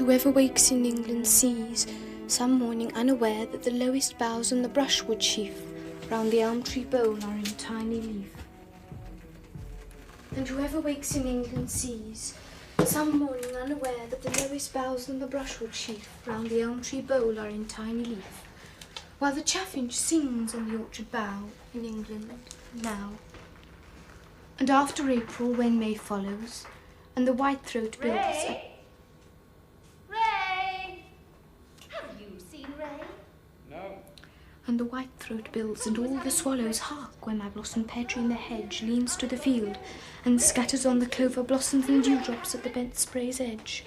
whoever wakes in England sees, some morning unaware, that the lowest boughs on the brushwood sheaf round the elm tree bole are in tiny leaf. And whoever wakes in England sees, some morning unaware, that the lowest boughs on the brushwood sheaf round the elm tree bole are in tiny leaf, while the chaffinch sings on the orchard bough in England now. And after April, when May follows, and the whitethroat builds... Ray! Have you seen Ray? No. And the whitethroat builds, and all the swallows hark when my blossom pear tree in the hedge leans to the field and scatters on the clover blossoms and dewdrops at the bent spray's edge.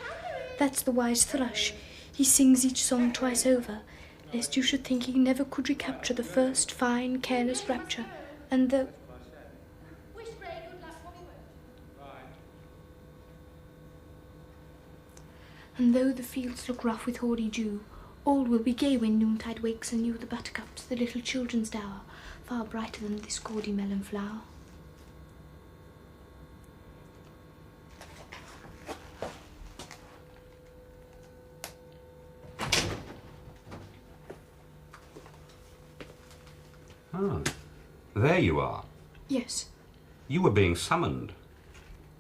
That's the wise thrush. He sings each song twice over, lest you should think he never could recapture the first fine, careless rapture, and the... Wish Ray good luck when he won't. And though the fields look rough with hoary dew, all will be gay when noontide wakes anew. The buttercups, the little children's dower, far brighter than this gaudy melon flower. Ah, there you are. Yes. You were being summoned.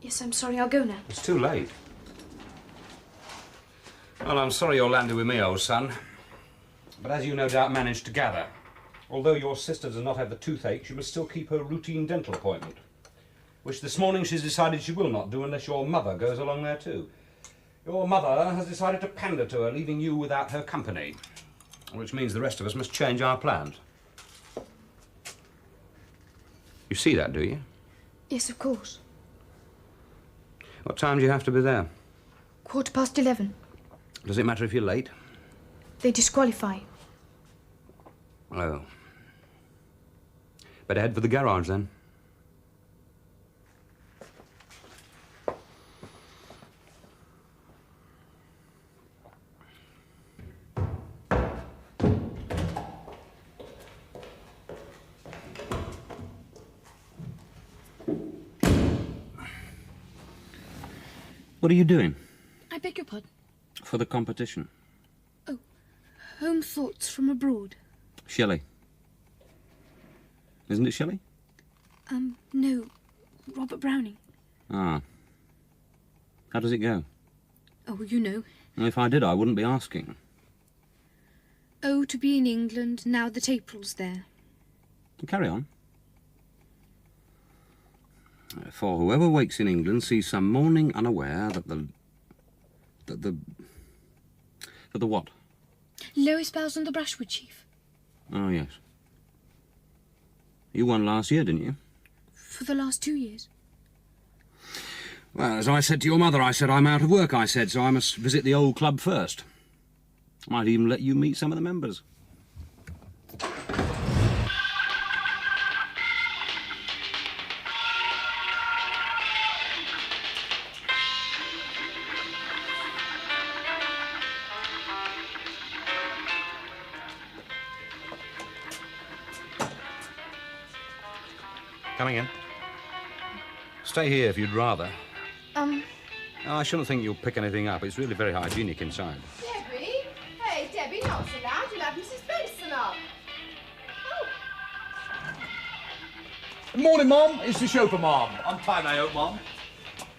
Yes, I'm sorry, I'll go now. It's too late. Well, I'm sorry you're landed with me, old son. But as you no doubt managed to gather, although your sister does not have the toothache, she must still keep her routine dental appointment, which this morning she's decided she will not do unless your mother goes along there too. Your mother has decided to pander to her, leaving you without her company, which means the rest of us must change our plans. You see that, do you? Yes, of course. What time do you have to be there? 11:15. Does it matter if you're late? They disqualify. Oh. Better head for the garage, then. What are you doing? I beg your pardon? For the competition. Oh, Home Thoughts from Abroad. Shelley. Isn't it Shelley? No. Robert Browning. Ah. How does it go? Oh, you know. Well, if I did, I wouldn't be asking. Oh, to be in England now that April's there. Carry on. For whoever wakes in England sees some morning unaware that the what? Lowest boughs on the brushwood sheaf. Oh, yes. You won last year, didn't you? For the last 2 years. Well, as I said to your mother, I said I'm out of work, I said, so I must visit the old club first. I might even let you meet some of the members. Coming in. Stay here if you'd rather. I shouldn't think you'll pick anything up. It's really very hygienic inside. Debbie? Hey, Debbie, not so loud. You'll have Mrs. Benson up. Oh. Good morning, Mum. It's the chauffeur, Mum. I'm fine, I hope, Mum.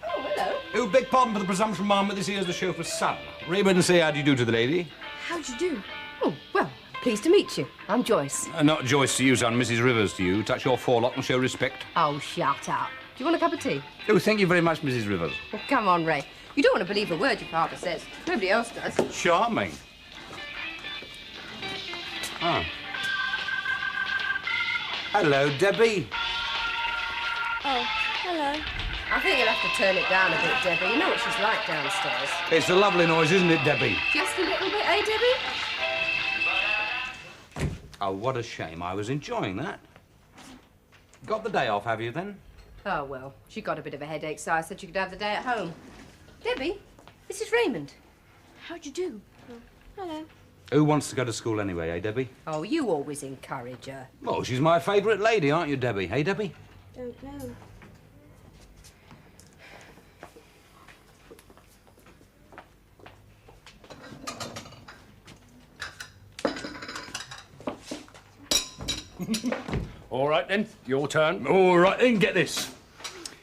Oh, hello. Oh, beg pardon for the presumption, Mum, but this here's the chauffeur's son. Raymond, say how do you do to the lady? How'd you do? Oh, well, pleased to meet you. I'm Joyce. Not Joyce to you, son. Mrs. Rivers to you. Touch your forelock and show respect. Oh, shut up. Do you want a cup of tea? Oh, thank you very much, Mrs. Rivers. Oh, come on, Ray. You don't want to believe a word your father says. Nobody else does. Charming. Ah. Hello, Debbie. Oh, hello. I think you'll have to turn it down a bit, Debbie. You know what she's like downstairs. It's a lovely noise, isn't it, Debbie? Just a little bit, eh, Debbie? Oh, what a shame. I was enjoying that. Got the day off, have you, then? Oh, well, she got a bit of a headache, so I said she could have the day at home. Debbie, this is Raymond. How'd you do? Oh, hello. Who wants to go to school anyway, eh, Debbie? Oh, you always encourage her. Well, she's my favourite lady, aren't you, Debbie? Hey, Debbie? Don't know. All right, then. Your turn. All right, then, get this.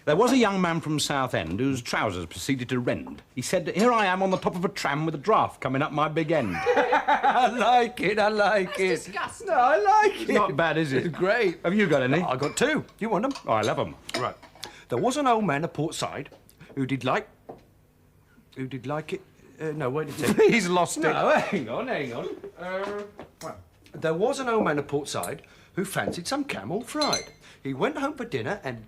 There was a young man from Southend whose trousers proceeded to rend. He said, here I am on the top of a tram with a draft coming up my big end. I like it. That's disgusting. No, I like it. Not bad, is it? It's great. Have you got any? I got two. You want them? Oh, I love them. Right. There was an old man at Port Side who did like it. No, wait a second. He's lost it. No, hang on. Well, there was an old man at Port Side who fancied some camel fried. He went home for dinner and...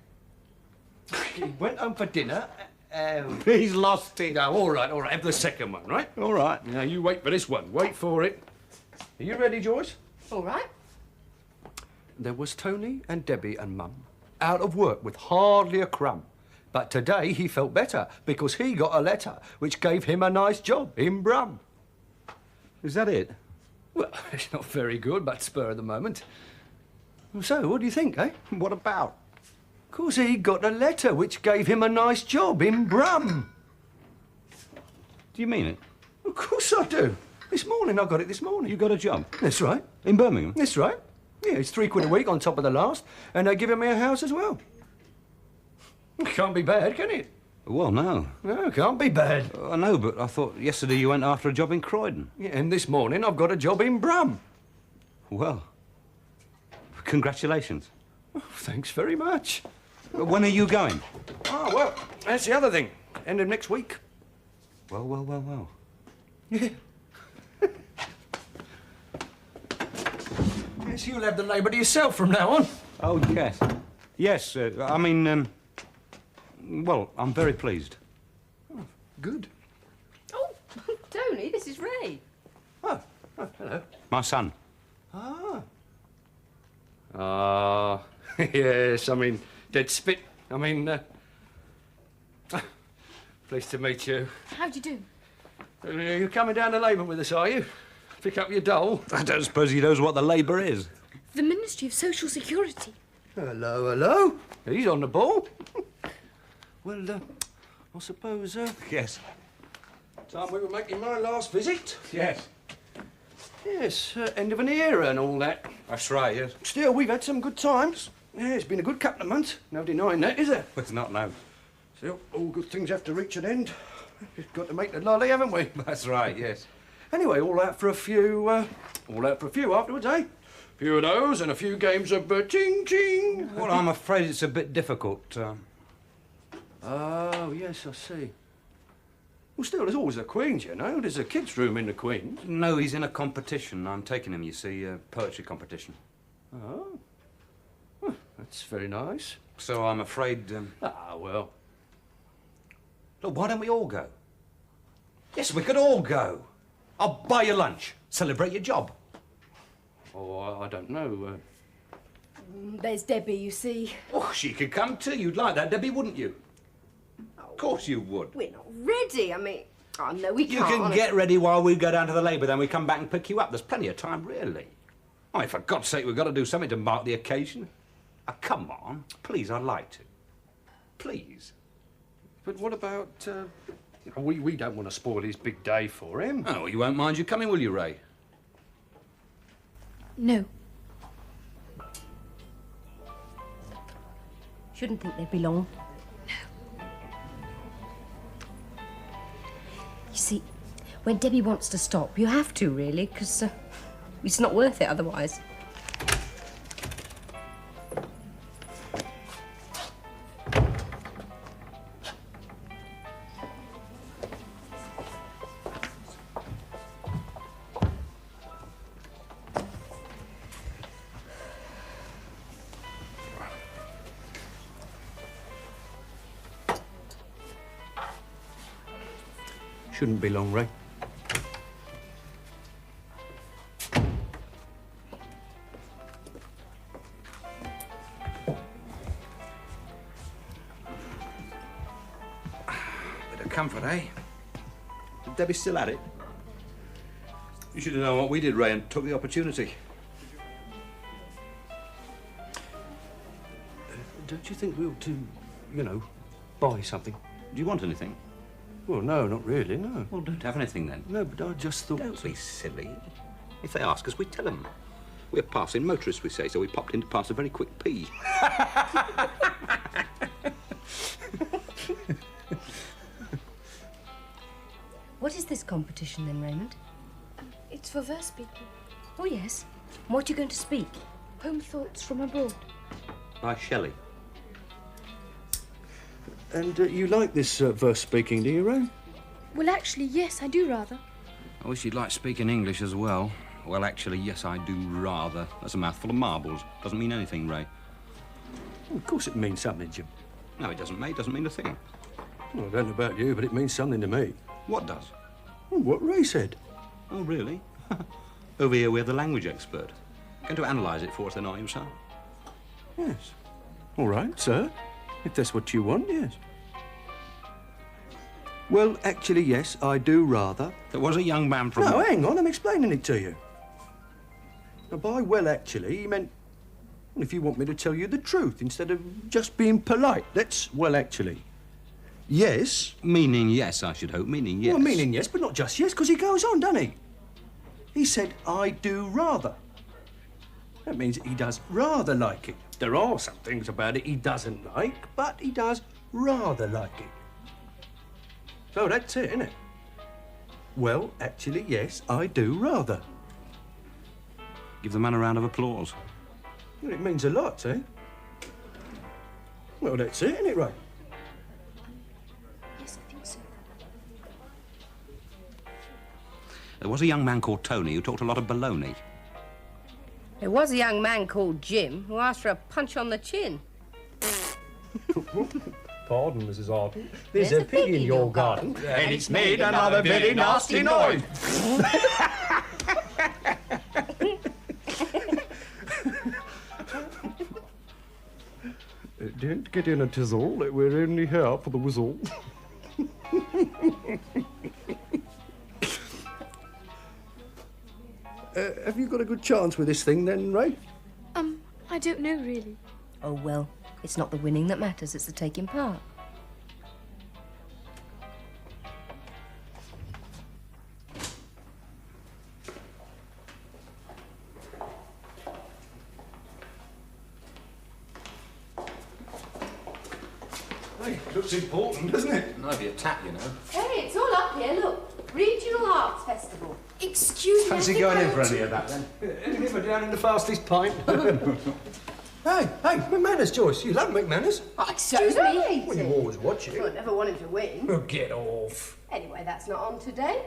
He's lost it. No, all right. Have the second one, right? All right. Now, you wait for this one. Wait for it. Are you ready, Joyce? All right. There was Tony and Debbie and Mum out of work with hardly a crumb. But today he felt better because he got a letter which gave him a nice job in Brum. Is that it? Well, it's not very good, but spur of the moment. So, what do you think, eh? What about? 'Cause he got a letter which gave him a nice job in Brum. Do you mean it? Of course I do. This morning, I got it this morning. You got a job? That's right. In Birmingham? That's right. Yeah, it's £3 a week on top of the last, and they're giving me a house as well. Can't be bad, can it? Well, no. No, can't be bad. I know, but I thought yesterday you went after a job in Croydon. Yeah, and this morning I've got a job in Brum. Well, congratulations. Oh, thanks very much. When are you going? Oh, well, that's the other thing. End of next week. Well. Yeah. Yes, you'll have the labour to yourself from now on. Oh, yes. Yes, well, I'm very pleased. Good. Oh, Tony, this is Ray. Oh, hello. My son. Yes, I mean, dead spit. I mean, pleased to meet you. How'd you do? You're coming down to Labour with us, are you? Pick up your doll. I don't suppose he knows what the labour is. The Ministry of Social Security. Hello. He's on the ball. Well, I suppose, Yes. time we were making my last visit. Yes. Yes, end of an era and all that. That's right, yes. Still, we've had some good times. Yeah, it's been a good couple of months. No denying that, is there? It's not now. Still, all good things have to reach an end. We've got to make the lolly, haven't we? That's right, yes. Anyway, all out for a few afterwards, eh? A few of those and a few games of ching-ching. Well, I'm afraid it's a bit difficult. Oh, yes, I see. Well, still, there's always the Queen's, you know. There's a kids' room in the Queen's. No, he's in a competition. I'm taking him, you see, a poetry competition. Oh. Well, that's very nice. So I'm afraid... Well. Look, why don't we all go? Yes, we could all go. I'll buy you lunch. Celebrate your job. Oh, I don't know. There's Debbie, you see. Oh, she could come too. You'd like that, Debbie, wouldn't you? Of course you would. We're not ready. I mean, oh, no, we You can't. can get ready while we go down to the Labour, then we come back and pick you up. There's plenty of time, really. I mean, for God's sake, we've got to do something to mark the occasion. Come on. Please, I'd like to. Please. But what about... We don't want to spoil his big day for him. Oh, you won't mind you coming, will you, Ray? No. Shouldn't think they'd be long. You see, when Debbie wants to stop, you have to, really, because it's not worth it otherwise. Shouldn't be long, Ray. Bit of comfort, eh? Debbie's still at it. You should have known what we did, Ray, and took the opportunity. Don't you think we ought to, you know, buy something? Do you want anything? Well, no, not really, no. Well, don't have anything then. No, but I just thought... Don't be silly. If they ask us, we tell them. We're passing motorists, we say, so we popped in to pass a very quick pee. What is this competition then, Raymond? It's for verse speaking. Oh, yes. What are you going to speak? Home thoughts from abroad. By Shelley. And you like this verse speaking, do you, Ray? Well, actually, yes, I do rather. I wish you'd like speaking English as well. Well, actually, yes, I do rather. That's a mouthful of marbles. Doesn't mean anything, Ray. Well, of course it means something, Jim. No, it doesn't, mate. It doesn't mean a thing. Well, I don't know about you, but it means something to me. What does? Well, what Ray said. Oh, really? Over here, we have the language expert. Going to analyse it for us, then, are you, son? Yes. All right, sir. If that's what you want, yes. Well, actually, yes, I do rather. There was a young man from... No, hang on, I'm explaining it to you. Now, by well, actually, he meant if you want me to tell you the truth instead of just being polite. That's well, actually. Yes. Meaning yes, I should hope. Meaning yes. Well, meaning yes, but not just yes, because he goes on, doesn't he? He said, I do rather. That means he does rather like it. There are some things about it he doesn't like, but he does rather like it. So that's it, isn't it? Well, actually, yes, I do rather. Give the man a round of applause. Well, it means a lot, eh? Well, that's it, isn't it, Ray? Yes, I think so. There was a young man called Tony who talked a lot of baloney. There was a young man called Jim who asked for a punch on the chin. Pardon, Mrs. Arden. There's a pig in your garden, and it's made another very nasty noise. Don't get in a tizzle. We're only here for the whistle. Have you got a good chance with this thing then, Ray? I don't know, really. Oh, well, it's not the winning that matters, it's the taking part. Hey, looks important, doesn't it? Might be a tap, you know. Hey, it's all up here, look. Regional Arts Festival. Excuse me. Fancy going in for any of that, then? Anything for down in the fastest pint. Hey, McManus, Joyce. You love McManus. Excuse me. Well, you always watch it. Well, never want him to win. Oh, get off. Anyway, that's not on today.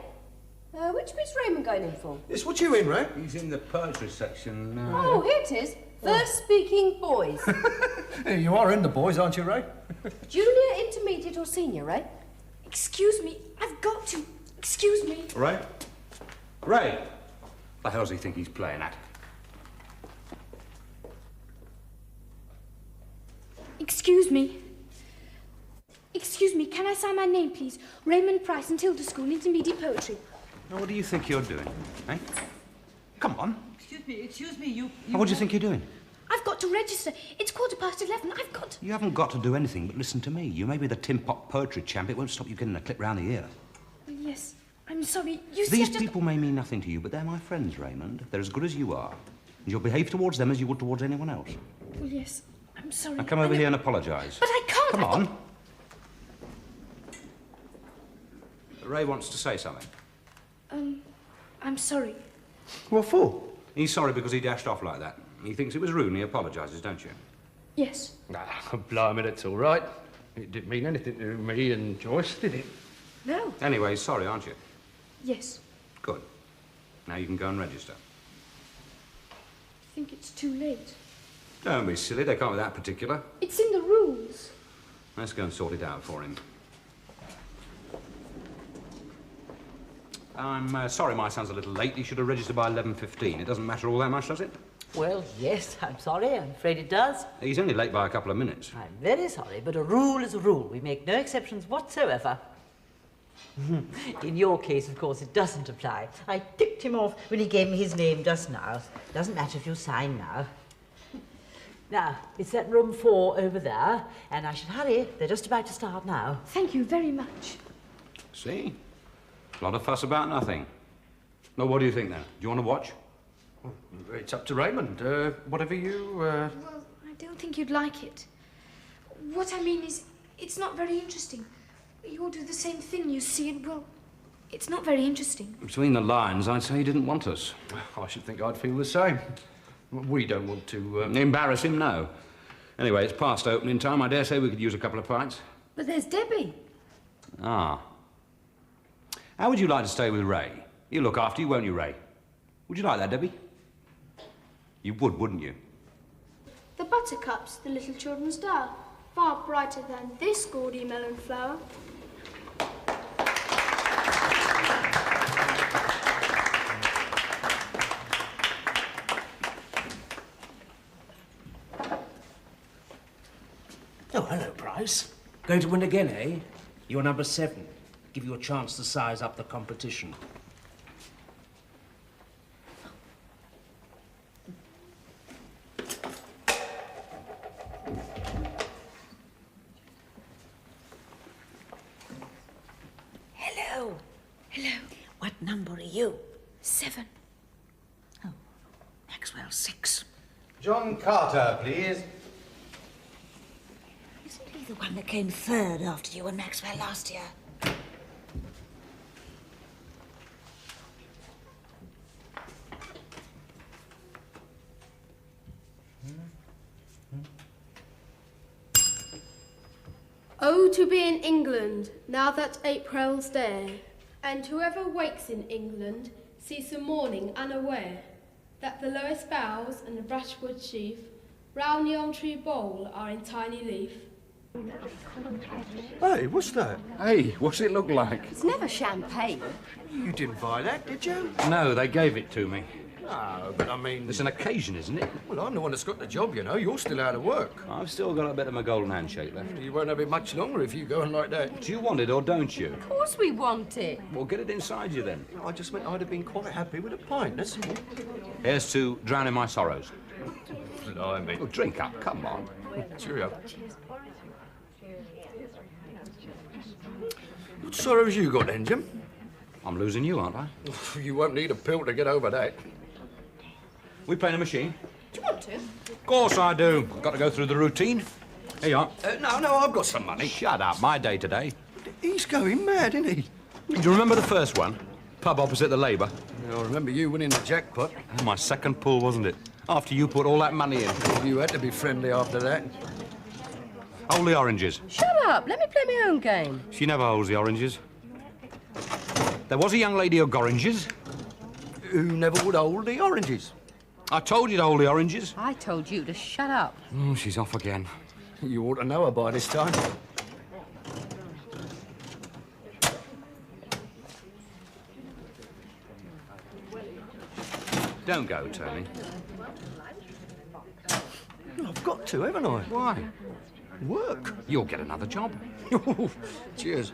Which bit's Raymond going in for? Yes, what you in, Ray? He's in the poetry section. Oh, here it is. First speaking boys. Hey, you are in the boys, aren't you, Ray? Junior, intermediate or senior, Ray? Excuse me. I've got to. Excuse me. Ray? Ray? The hell does he think he's playing at? Excuse me. Excuse me, can I sign my name, please? Raymond Price, Tilda School, Intermediate Poetry. Now, what do you think you're doing, eh? Come on. Excuse me, you... What do you think you're doing? I've got to register. It's 11:15. I've got to... You haven't got to do anything but listen to me. You may be the Tin Pot poetry champ. It won't stop you getting a clip round the ear. Yes, I'm sorry. You see, These I've just... people may mean nothing to you, but they're my friends, Raymond. They're as good as you are. And you'll behave towards them as you would towards anyone else. Well, yes, I'm sorry. Now come over here and apologise. But I can't. Come on. Ray wants to say something. I'm sorry. What for? He's sorry because he dashed off like that. He thinks it was rude and he apologises, don't you? Yes. Blimey, that's all right. It didn't mean anything to me and Joyce, did it? No. Anyway, sorry, aren't you? Yes. Good. Now you can go and register. I think it's too late. Don't be silly, they can't be that particular. It's in the rules. Let's go and sort it out for him. I'm sorry my son's a little late. He should have registered by 11:15. It doesn't matter all that much, does it? Well, yes, I'm sorry. I'm afraid it does. He's only late by a couple of minutes. I'm very sorry, but a rule is a rule. We make no exceptions whatsoever. In your case, of course, it doesn't apply. I ticked him off when he gave me his name just now. Doesn't matter if you sign now. Now, it's that room 4 over there, and I should hurry. They're just about to start now. Thank you very much. See? A lot of fuss about nothing. No, what do you think then? Do you want to watch? It's up to Raymond. Whatever you... Well, I don't think you'd like it. What I mean is, it's not very interesting. You all do the same thing, you see, and, well, it's not very interesting. Between the lines, I'd say he didn't want us. I should think I'd feel the same. We don't want to... Embarrass him, no. Anyway, it's past opening time. I dare say we could use a couple of pints. But there's Debbie. Ah. How would you like to stay with Ray? He'll look after you, won't you, Ray? Would you like that, Debbie? You would, wouldn't you? The buttercup's the little children's star, far brighter than this gaudy melon flower. Oh, hello, Price. Going to win again, eh? You're number 7. Give you a chance to size up the competition. Hello. Hello. What number are you? 7. Oh, Maxwell 6. John Carter, please. Isn't he the one that came 3rd after you and Maxwell last year? Oh, to be in England, now that April's day, and whoever wakes in England sees the morning unaware, that the lowest boughs and the brushwood sheaf round the elm tree bole are in tiny leaf. Hey, what's that? Hey, what's it look like? It's never champagne. You didn't buy that, did you? No, they gave it to me. No, but I mean... It's an occasion, isn't it? Well, I'm the one that's got the job, you know. You're still out of work. I've still got a bit of my golden handshake left. You won't have it much longer if you go on like that. Do you want it or don't you? Of course we want it. Well, get it inside you then. I just meant I'd have been quite happy with a pint, that's all. Here's to drowning my sorrows. Blimey. Oh, drink up, come on. Cheerio. What sorrows you got then, Jim? I'm losing you, aren't I? You won't need a pill to get over that. We playing a machine? Do you want to? Of course I do. Got to go through the routine. Here you are. No, I've got some money. Shut up, my day today. He's going mad, isn't he? Do you remember the first one? Pub opposite the Labour. Yeah, I remember you winning the jackpot. My second pull, wasn't it? After you put all that money in. You had to be friendly after that. Hold the oranges. Shut up. Let me play my own game. She never holds the oranges. There was a young lady of oranges. Who never would hold the oranges. I told you to hold the oranges. I told you to shut up. Oh, she's off again. You ought to know her by this time. Don't go, Tony. I've got to, haven't I? Why? Work. You'll get another job. Cheers.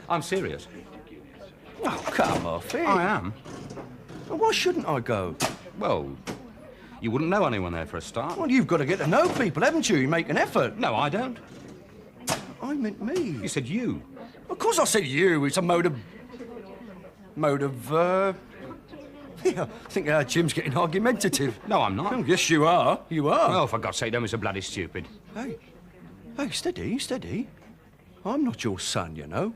I'm serious. Oh, come off it. I am. Well, why shouldn't I go? Well, you wouldn't know anyone there for a start. Well, you've got to get to know people, haven't you? You make an effort. No, I don't. I meant me. You said you. Of course I said you. It's a mode of... Yeah, I think Jim's getting argumentative. No, I'm not. Oh, yes, you are. You are. Oh, for God's sake, don't be so bloody stupid. Hey, steady, steady. I'm not your son, you know.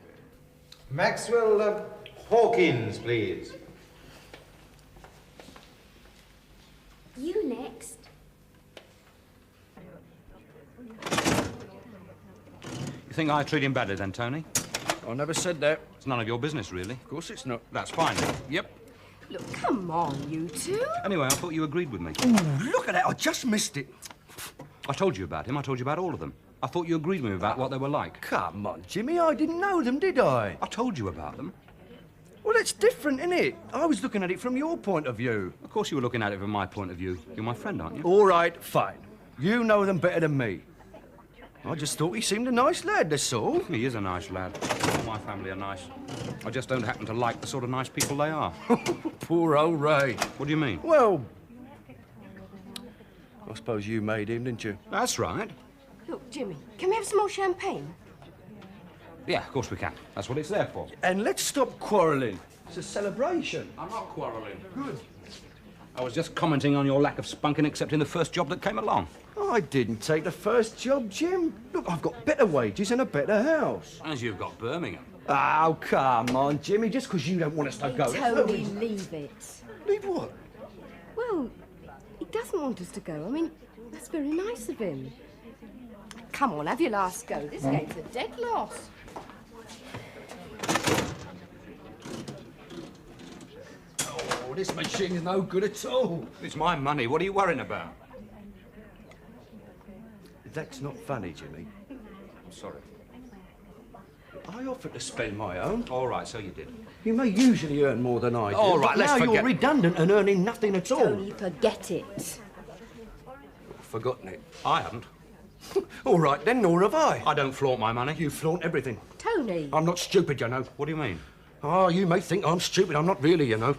Maxwell Hawkins, please. You next. You think I treat him badly then, Tony? I never said that. It's none of your business, really. Of course it's not. That's fine. Yep. Look, come on, you two. Anyway, I thought you agreed with me. Ooh, look at that. I just missed it. I told you about him. I told you about all of them. I thought you agreed with me about what they were like. Come on, Jimmy. I didn't know them, did I? I told you about them. Well, that's different, isn't it? I was looking at it from your point of view. Of course you were looking at it from my point of view. You're my friend, aren't you? All right, fine. You know them better than me. I just thought he seemed a nice lad, that's all. He is a nice lad. All my family are nice. I just don't happen to like the sort of nice people they are. Poor old Ray. What do you mean? Well, I suppose you made him, didn't you? That's right. Look, Jimmy, can we have some more champagne? Yeah, of course we can. That's what it's there for. And let's stop quarrelling. It's a celebration. I'm not quarrelling. Good. I was just commenting on your lack of spunk in accepting the first job that came along. I didn't take the first job, Jim. Look, I've got better wages and a better house. As you've got Birmingham. Oh, come on, Jimmy. Just because you don't want us to go. Tony, leave it. Leave what? Well, he doesn't want us to go. I mean, that's very nice of him. Come on, have your last go. This game's a dead loss. Oh, this machine's no good at all. It's my money. What are you worrying about? That's not funny, Jimmy. I'm sorry. I offered to spend my own. All right, so you did. You may usually earn more than I do. All right, but let's now forget. you're redundant and earning nothing at all. Tony, forget it. Forgotten it. I haven't. All right, then, nor have I. I don't flaunt my money. You flaunt everything. Tony. I'm not stupid, you know. What do you mean? Oh, you may think I'm stupid. I'm not really, you know.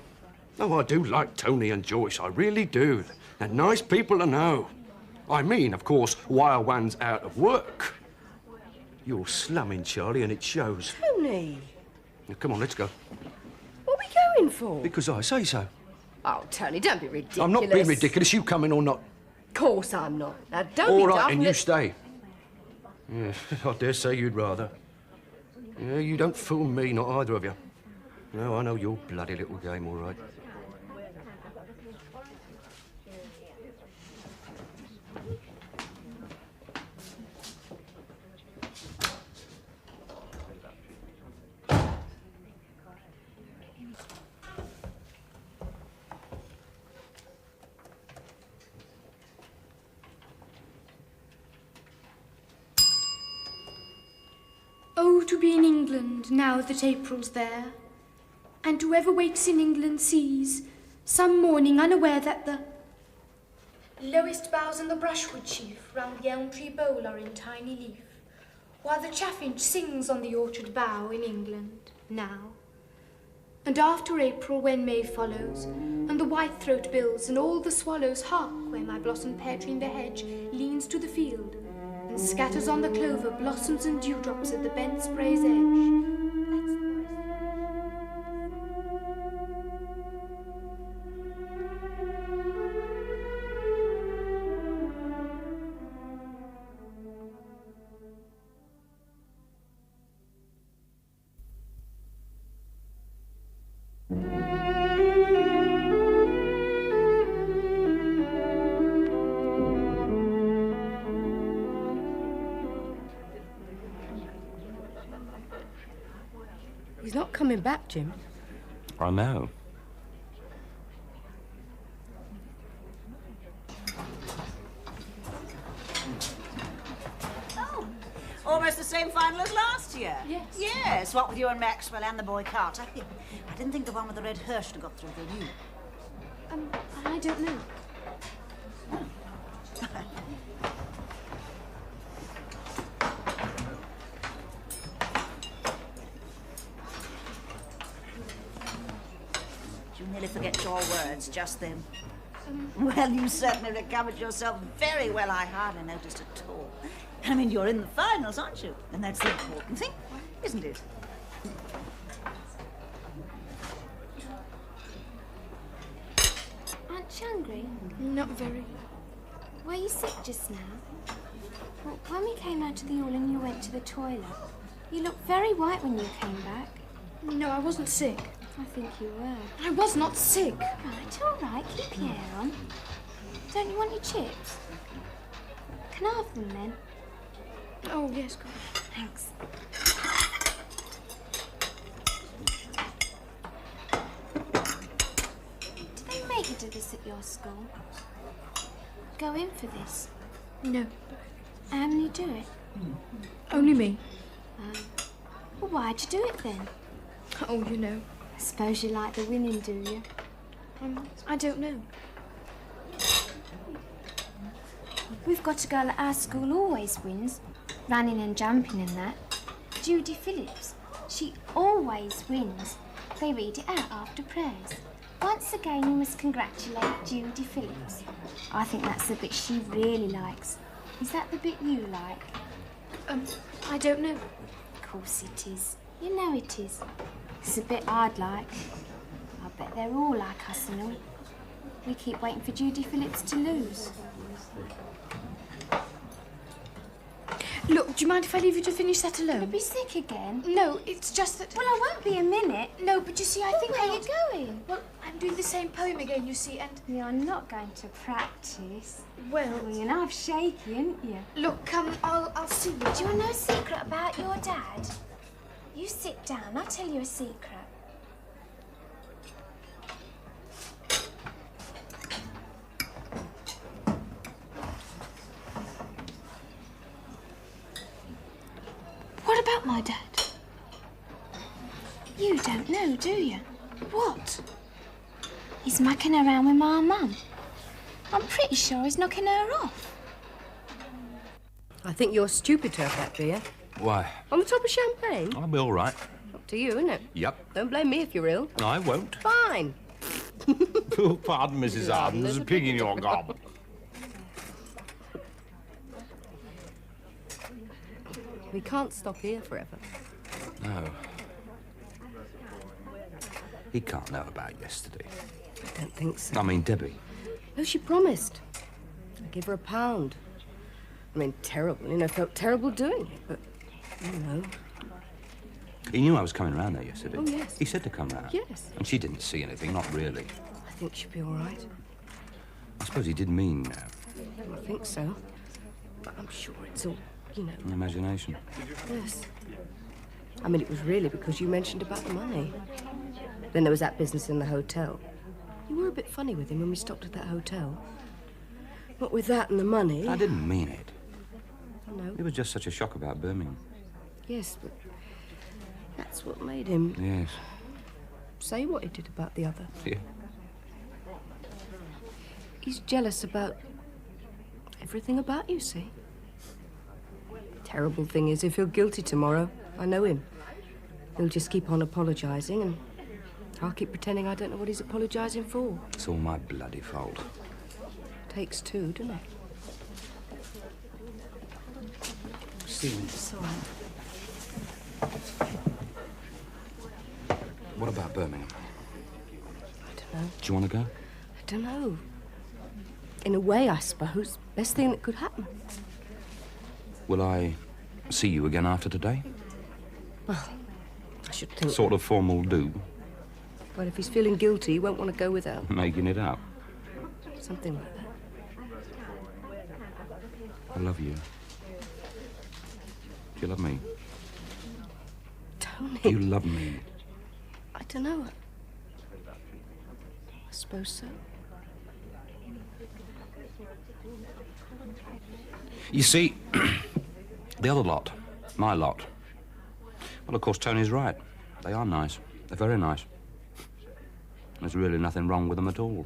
No, I do like Tony and Joyce. I really do. They're nice people to know. I mean, of course, while one's out of work. You're slumming, Charlie, and it shows. Tony. Now, come on, let's go. What are we going for? Because I say so. Oh, Tony, don't be ridiculous. I'm not being ridiculous. You come in or not. Of course I'm not. Now, don't All be right, daft. then, you stay. Yeah, I dare say you'd rather. Yeah, you don't fool me, not either of you. No, I know your bloody little game, all right. Oh, to be in England now that April's there, and whoever wakes in England sees, some morning unaware that the lowest boughs in the brushwood sheaf round the elm tree bole are in tiny leaf, while the chaffinch sings on the orchard bough in England now. And after April, when May follows, and the whitethroat bills and all the swallows hark where my blossom pear tree in the hedge leans to the field, and scatters on the clover blossoms and dewdrops at the bent spray's edge. He's not coming back, Jim. I know. Oh, almost the same final as last year. Yes. Yes, what with you and Maxwell and the boy Carter. I didn't think the one with the red hearse should have got through, did you? I don't know. You nearly forget your words just then. Well, you certainly recovered yourself very well, I hardly noticed at all. I mean, you're in the finals, aren't you? And that's the important thing, isn't it? Aren't you hungry? Not very. Were you sick just now? Well, when we came out of the hall and you went to the toilet, you looked very white when you came back. No, I wasn't sick. I think you were. I was not sick. Right, all right, keep your hair on. Don't you want your chips? Can I have them then? Oh, yes, God. Thanks. Do they make you do this at your school? Go in for this? No, How many do it? only me. Well, why'd you do it then? Oh, you know. I suppose you like the winning, do you? I don't know. We've got a girl at our school who always wins, running and jumping and that. Judy Phillips. She always wins. They read it out after prayers. Once again, we must congratulate Judy Phillips. I think that's the bit she really likes. Is that the bit you like? I don't know. Of course it is. You know it is. It's a bit hard like. I bet they're all like us and all. We keep waiting for Judy Phillips to lose. Look, do you mind if I leave you to finish that alone? You'll be sick again. No, it's just that... Well, I won't be a minute. No, but you see, I think Where are you going? Well, I'm doing the same poem again, you see, and... You're not going to practice. Well... Well, you're half shaky, aren't you? Look, I'll see you. Do you want to know a secret about your dad? You sit down, I'll tell you a secret. What about my dad? You don't know, do you? What? He's mucking around with my mum. I'm pretty sure he's knocking her off. I think you're stupid to have that beer. Why? On the top of champagne? I'll be all right. Up to you, isn't it? Yep. Don't blame me if you're ill. No, I won't. Fine. Oh, pardon, Mrs. Arden. There's a pig in your gob. We can't stop here forever. No. He can't know about yesterday. I don't think so. I mean, Debbie. No, she promised. I'd give her £1. I mean, terrible, you know, felt terrible doing it, but, you know. He knew I was coming round there yesterday. Oh, yes. He said to come round. Yes. And she didn't see anything, not really. I think she'll be all right. I suppose he did mean I think so. But I'm sure it's all, you know. imagination. Yes. I mean, it was really because you mentioned about the money. Then there was that business in the hotel. You were a bit funny with him when we stopped at that hotel. What with that and the money... I didn't mean it. No. It was just such a shock about Birmingham. Yes, but that's what made him Yes. say what he did about the other. Yeah. He's jealous about everything about you, see? Terrible thing is, if you're guilty tomorrow, I know him. He'll just keep on apologising, and I'll keep pretending I don't know what he's apologising for. It's all my bloody fault. Takes two, doesn't it? Stephen. It's all right. What about Birmingham? I don't know. Do you want to go? I don't know. In a way, I suppose. Best thing that could happen. Will I see you again after today? Well, I should think... Sort of formal do. Well, if he's feeling guilty, he won't want to go without. Making it up. Something like that. I love you. Do you love me? Tony. Do you love me? I don't know. I suppose so. You see, the other lot, my lot. Well, of course, Tony's right. They are nice. They're very nice. There's really nothing wrong with them at all.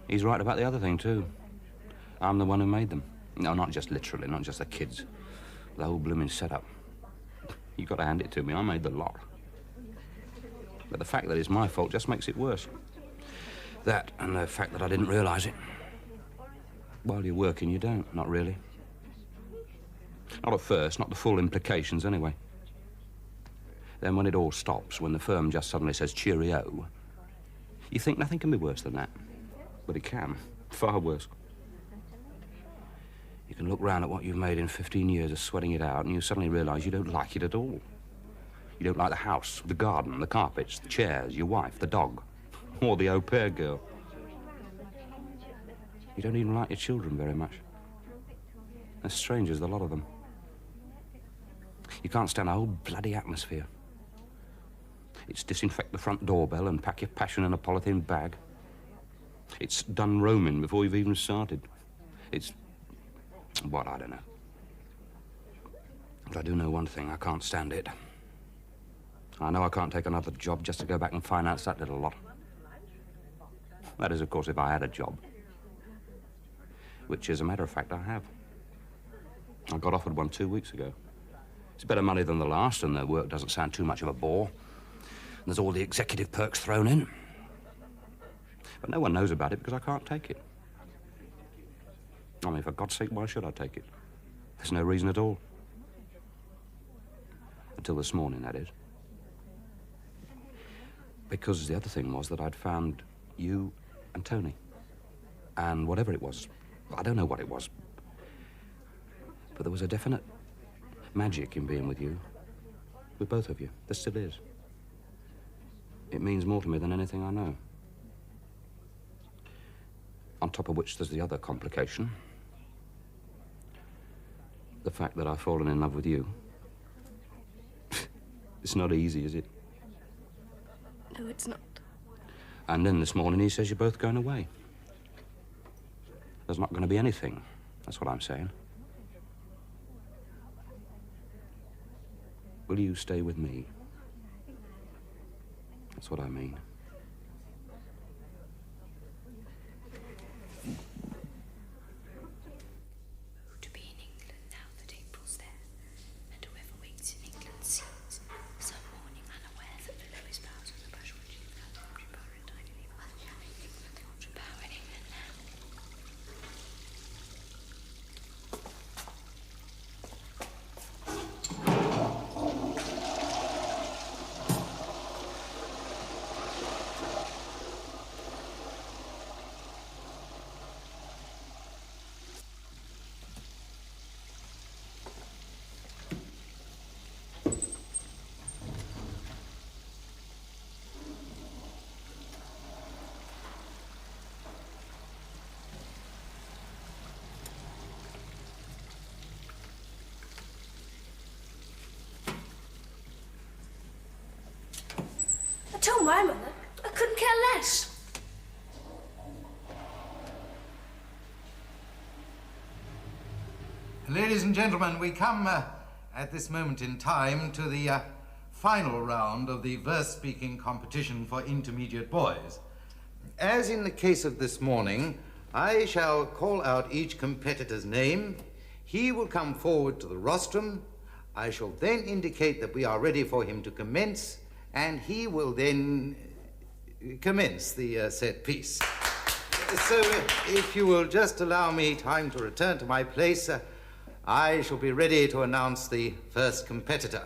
He's right about the other thing, too. I'm the one who made them. No, not just literally, not just the kids. The whole blooming setup. You've got to hand it to me. I made the lot. But the fact that it's my fault just makes it worse. That and the fact that I didn't realise it. While you're working, you don't. Not really. Not at first, not the full implications, anyway. Then when it all stops, when the firm just suddenly says cheerio, you think nothing can be worse than that. But it can. Far worse. You can look round at what you've made in 15 years of sweating it out, and you suddenly realise you don't like it at all. You don't like the house, the garden, the carpets, the chairs, your wife, the dog, or the au pair girl. You don't even like your children very much. They're strangers, the lot of them. You can't stand the whole bloody atmosphere. It's disinfect the front doorbell and pack your passion in a polythene bag. It's done roaming before you've even started. It's... well, I don't know. But I do know one thing, I can't stand it. I know I can't take another job just to go back and finance that little lot. That is, of course, if I had a job. Which, as a matter of fact, I have. I got offered one 2 weeks ago. It's better money than the last, and the work doesn't sound too much of a bore. And there's all the executive perks thrown in. But no one knows about it because I can't take it. I mean, for God's sake, why should I take it? There's no reason at all. Until this morning, that is. Because the other thing was that I'd found you and Tony. And whatever it was, I don't know what it was, but there was a definite magic in being with you. With both of you. There still is. It means more to me than anything I know. On top of which there's the other complication. The fact that I've fallen in love with you. It's not easy, is it? No, it's not. And then this morning he says you're both going away. There's not going to be anything. That's what I'm saying. Will you stay with me? That's what I mean. To be in England now that April's there, and whoever waits in England sees some morning unaware that the lowest boughs on the brushwood sheaf found the country power and tiny leaf. The country power in England now. I told my mother I couldn't care less. Ladies and gentlemen, we come at this moment in time to the final round of the verse-speaking competition for intermediate boys. As in the case of this morning, I shall call out each competitor's name. He will come forward to the rostrum. I shall then indicate that we are ready for him to commence, and he will then commence the set piece. So, if you will just allow me time to return to my place, I shall be ready to announce the first competitor.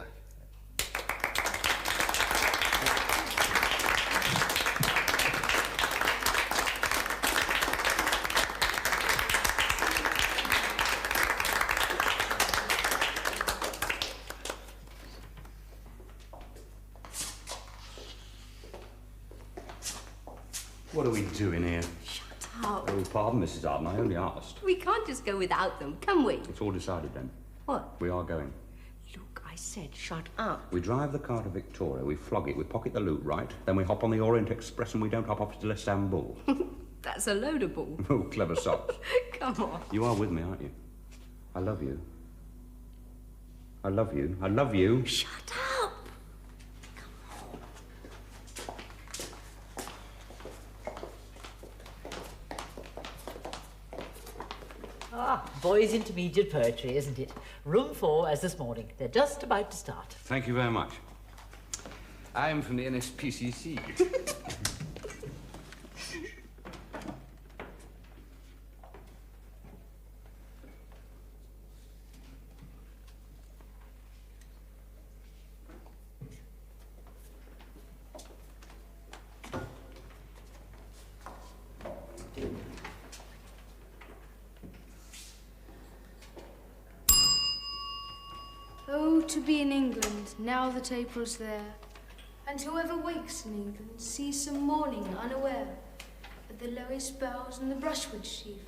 What are we doing here? Shut up. Oh, pardon, Mrs. Arden, I only asked. We can't just go without them, can we? It's all decided then. What? We are going. Look, I said shut up. We drive the car to Victoria, we flog it, we pocket the loot, right? Then we hop on the Orient Express and we don't hop off to Istanbul. That's a load of bull. Oh, clever socks. Come on. You are with me, aren't you? I love you. I love you. I love you. Shut up. Ah, boys' intermediate poetry, isn't it? Room 4 as this morning. They're just about to start. Thank you very much. I am from the NSPCC. Oh, to be in England, now that April's there, and whoever wakes in England sees some morning unaware, at the lowest boughs and the brushwood sheaf,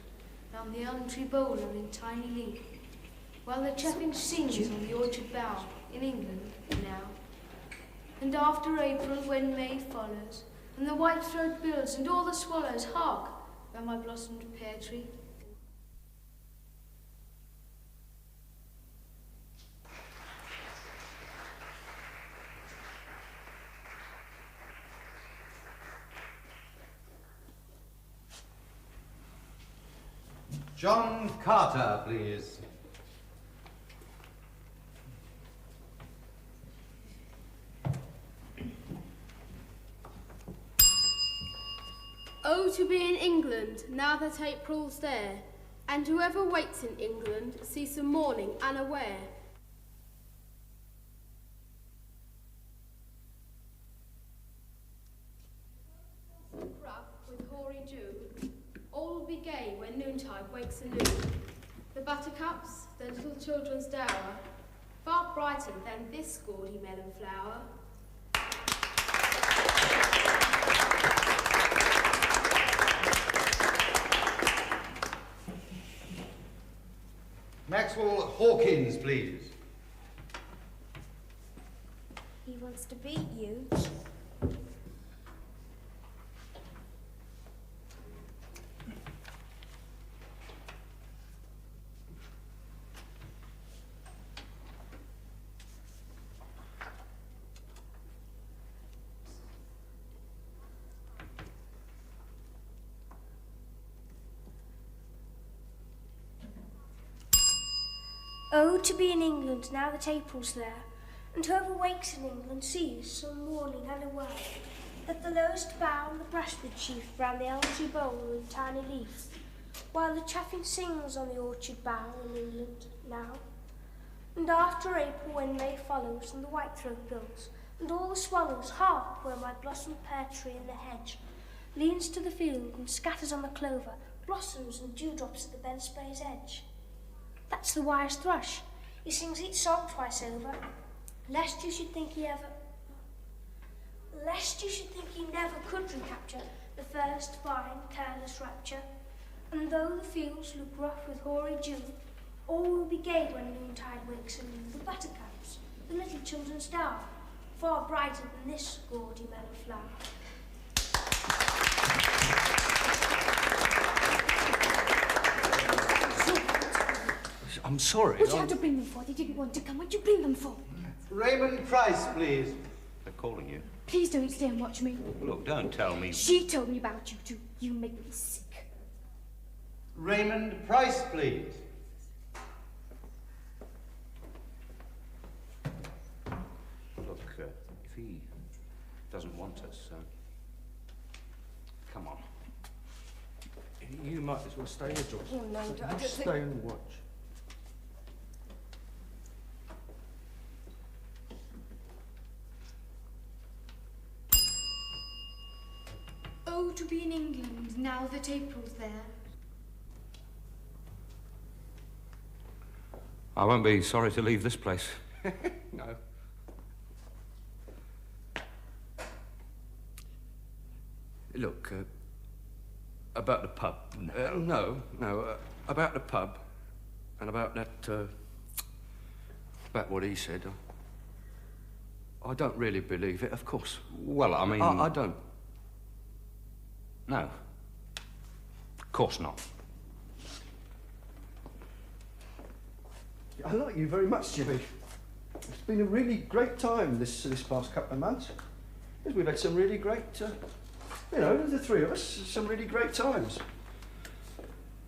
round the elm tree bowler in tiny leaf, while the chaffinch sings on the orchard bough, in England now. And after April, when May follows, and the white-throat bills and all the swallows, hark, round my blossomed pear tree. John Carter, please. Oh, to be in England, now that April's there, And whoever wakes in England sees some morning unaware. Rough with hoary dew, all will be gay when noontide wakes anew. The buttercups, the little children's dower, far brighter than this gaudy melon flower. Maxwell Hawkins, please. He wants to beat you. Oh, to be in England now that April's there, and whoever wakes in England sees some morning unaware that the lowest bough and the brushwood sheaf round the elm tree bole with tiny leaf, while the chaffinch sings on the orchard bough in England now. And after April when May follows and the whitethroat bills, and all the swallows hark where my blossom pear tree in the hedge leans to the field and scatters on the clover blossoms and dewdrops at the bent spray's edge. That's the wise thrush. He sings each song twice over, lest you should think he never could recapture the first fine, careless rapture. And though the fields look rough with hoary dew, all will be gay when noontide wakes anew. The buttercups, the little children's dower, far brighter than this gaudy melon flower. I'm sorry. What did you have to bring them for? They didn't want to come. What did you bring them for? Raymond Price, please. They're calling you. Please don't stay and watch me. Look, don't tell me. She told me about you two. You make me sick. Raymond Price, please. Look, if he doesn't want us, come on. You might as well stay here, Joyce. Oh, no, I don't Stay think... and watch. Oh, to be in England now that April's there. I won't be sorry to leave this place. No. Look, about the pub. No, about the pub. And about that, about what he said. I don't really believe it, of course. Well, I mean... I don't. No. Of course not. I like you very much, Jimmy. It's been a really great time this past couple of months. We've had some really great, the three of us, some really great times.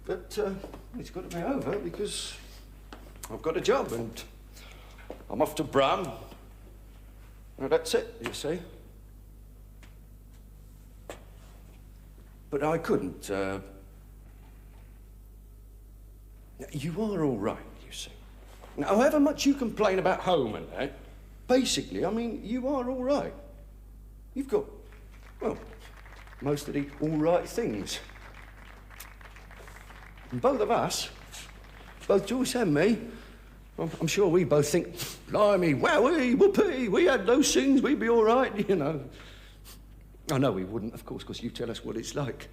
But it's got to be over because I've got a job and I'm off to Brum. Well, that's it, you see. But I couldn't. You are all right, you see. Now, however much you complain about home and that, basically, I mean, you are all right. You've got, well, most of the all right things. And both of us, both Joyce and me, I'm sure we both think, blimey, wowie, whoopee, we had those things, we'd be all right, you know. I know we wouldn't, of course, because you tell us what it's like.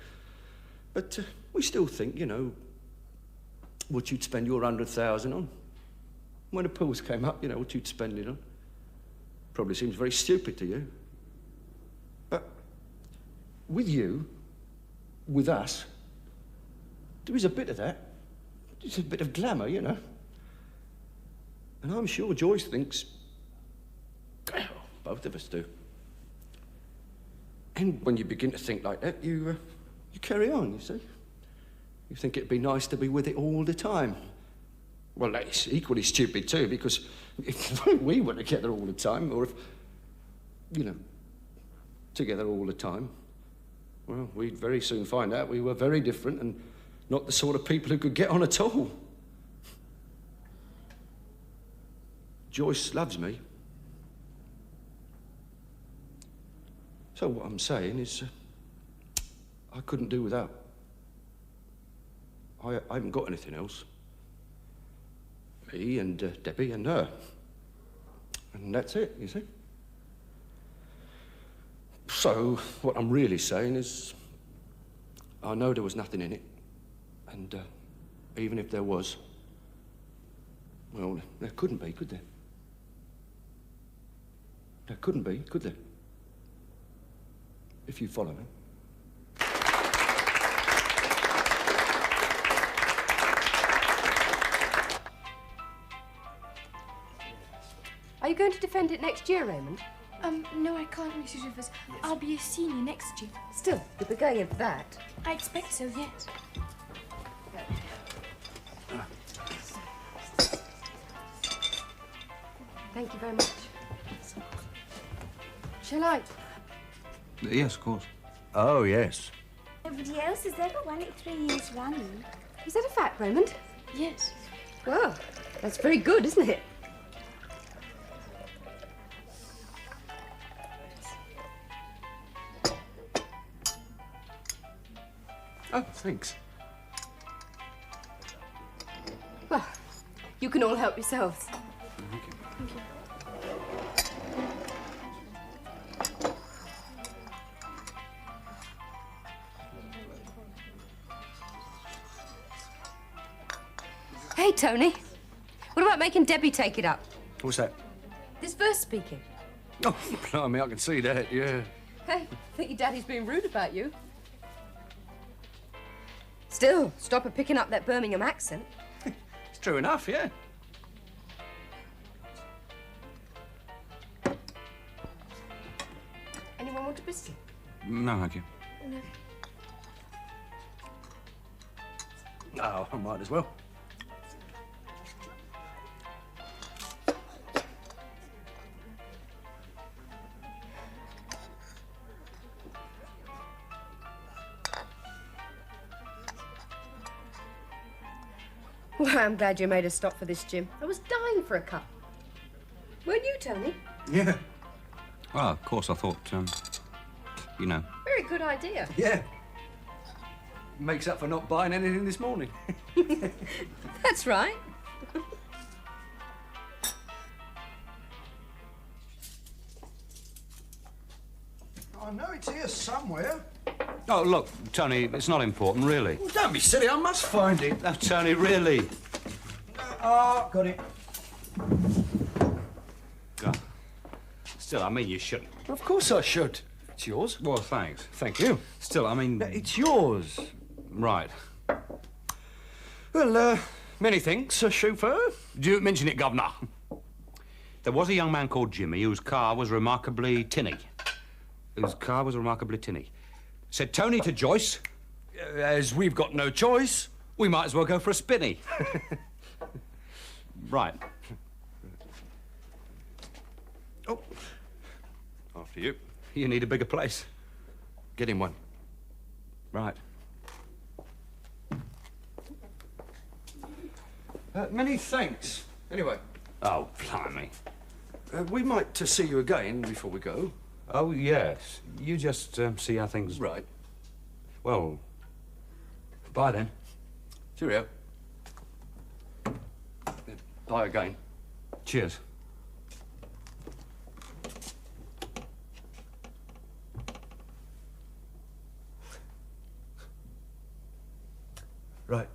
But we still think, what you'd spend your 100,000 on. When the pills came up, what you'd spend it on. Probably seems very stupid to you. But with you, with us, there is a bit of that. There's a bit of glamour, And I'm sure Joyce thinks, well, both of us do. And when you begin to think like that, you carry on, you see. You think it'd be nice to be with it all the time. Well, that's equally stupid too, because if we were together all the time, or if, together all the time, well, we'd very soon find out we were very different and Not the sort of people who could get on at all. Joyce loves me. So what I'm saying is, I couldn't do without. I haven't got anything else. Me and Debbie and her. And that's it, you see. So, what I'm really saying is, I know there was nothing in it. And even if there was, well, there couldn't be, could there? There couldn't be, could there? If you follow me. Are you going to defend it next year, Raymond? No, I can't, Mrs. Rivers. I'll be a senior next year. Still, you'll be going in for that. I expect so, yes. Thank you very much. Shall I? Yes, of course. Oh, yes. Nobody else has ever won it 3 years running. Is that a fact, Raymond? Yes. Well, that's very good, isn't it? Oh, thanks. Well, you can all help yourselves. Thank you. Thank you. Hey, Tony. What about making Debbie take it up? What's that? This verse speaking. Oh, blimey, I can see that, yeah. Hey, I think your daddy's being rude about you. Still, stop her picking up that Birmingham accent. It's true enough, yeah. Anyone want a biscuit? No, thank you. No. Oh, I might as well. Well, I'm glad you made us stop for this, Jim. I was dying for a cup. Weren't you, Tony? Yeah. Well, of course, I thought, you know. Very good idea. Yeah. Makes up for not buying anything this morning. That's right. I know it's here somewhere. Oh, look, Tony, it's not important, really. Well, don't be silly, I must find it. No, Tony, really. Oh, got it. God. Still, I mean, you shouldn't. Of course I should. It's yours. Well, thanks. Thank you. Still, I mean... It's yours. Right. Well, many thanks, chauffeur. Do you mention it, Governor? There was a young man called Jimmy whose car was remarkably tinny. Said Tony to Joyce. As we've got no choice. We might as well go for a spinny. Right. Oh. After you. You need a bigger place. Get him one. Right. Many thanks. Anyway. Oh, blimey. We might see you again before we go. Oh, yes. You just see how things... Right. Well, bye then. Cheerio. Bye again. Cheers. Right.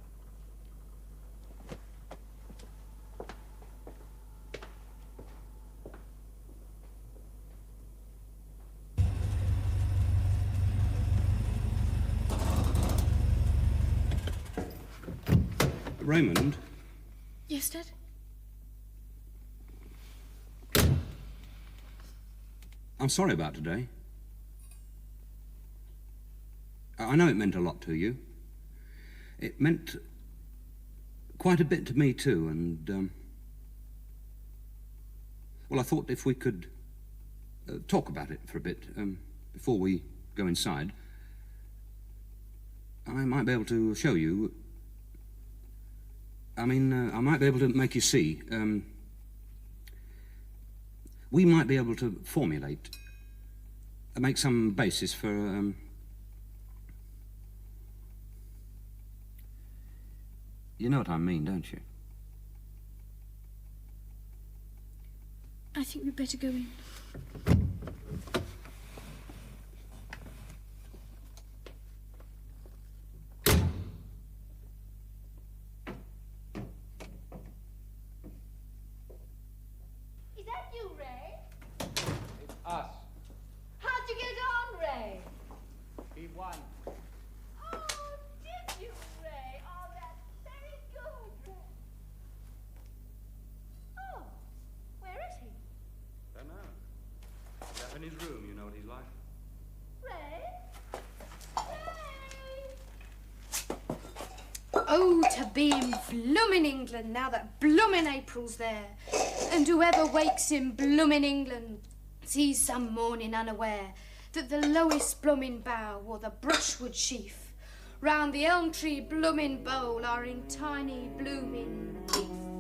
Raymond? Yes, Dad? I'm sorry about today. I know it meant a lot to you. It meant quite a bit to me, too, and, well, I thought if we could talk about it for a bit before we go inside, I might be able to show you I mean, I might be able to make you see. We might be able to formulate, make some basis for, You know what I mean, don't you? I think we'd better go in. Is that you, Ray? It's us. How'd you get on, Ray? We won. Oh, did you, Ray? Oh, that's very good, Ray. Oh, where is he? Don't know. He's up in his room, you know what he's like. Ray? Oh, to be in bloomin' England now that bloomin' April's there. And whoever wakes in bloomin' England sees some morning unaware that the lowest bloomin' bough or the brushwood sheaf round the elm tree bloomin' bole are in tiny bloomin' leaf.